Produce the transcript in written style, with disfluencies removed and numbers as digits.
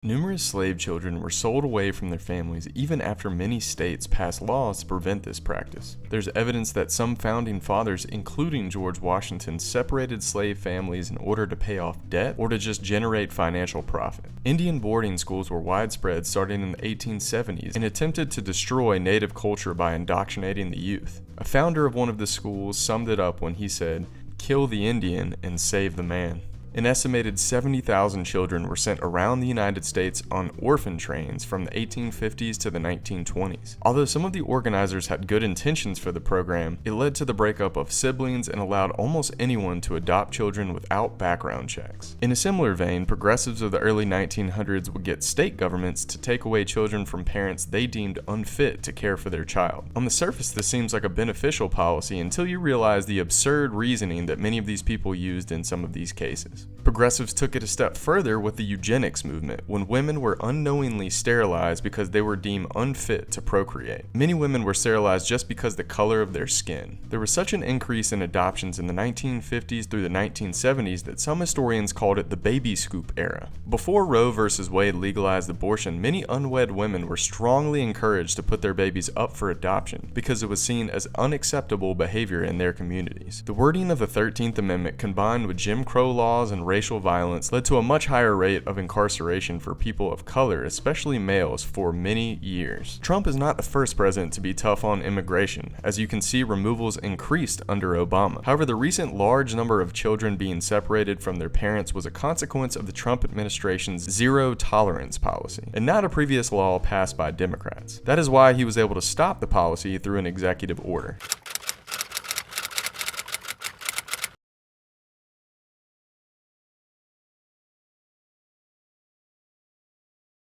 Numerous slave children were sold away from their families even after many states passed laws to prevent this practice. There's evidence that some founding fathers, including George Washington, separated slave families in order to pay off debt or to just generate financial profit. Indian boarding schools were widespread starting in the 1870s and attempted to destroy native culture by indoctrinating the youth. A founder of one of the schools summed it up when he said, "Kill the Indian and save the man." An estimated 70,000 children were sent around the United States on orphan trains from the 1850s to the 1920s. Although some of the organizers had good intentions for the program, it led to the breakup of siblings and allowed almost anyone to adopt children without background checks. In a similar vein, progressives of the early 1900s would get state governments to take away children from parents they deemed unfit to care for their child. On the surface, this seems like a beneficial policy until you realize the absurd reasoning that many of these people used in some of these cases. Progressives took it a step further with the Eugenics movement, when women were unknowingly sterilized because they were deemed unfit to procreate. Many women were sterilized just because the color of their skin. There was such an increase in adoptions in the 1950s through the 1970s that some historians called it the baby scoop era. Before Roe v. Wade legalized abortion, many unwed women were strongly encouraged to put their babies up for adoption because it was seen as unacceptable behavior in their communities. The wording of the 13th Amendment, combined with Jim Crow laws and racial violence, led to a much higher rate of incarceration for people of color, especially males, for many years. Trump is not the first president to be tough on immigration. As you can see, removals increased under Obama. However, the recent large number of children being separated from their parents was a consequence of the Trump administration's zero tolerance policy, and not a previous law passed by Democrats. That is why he was able to stop the policy through an executive order.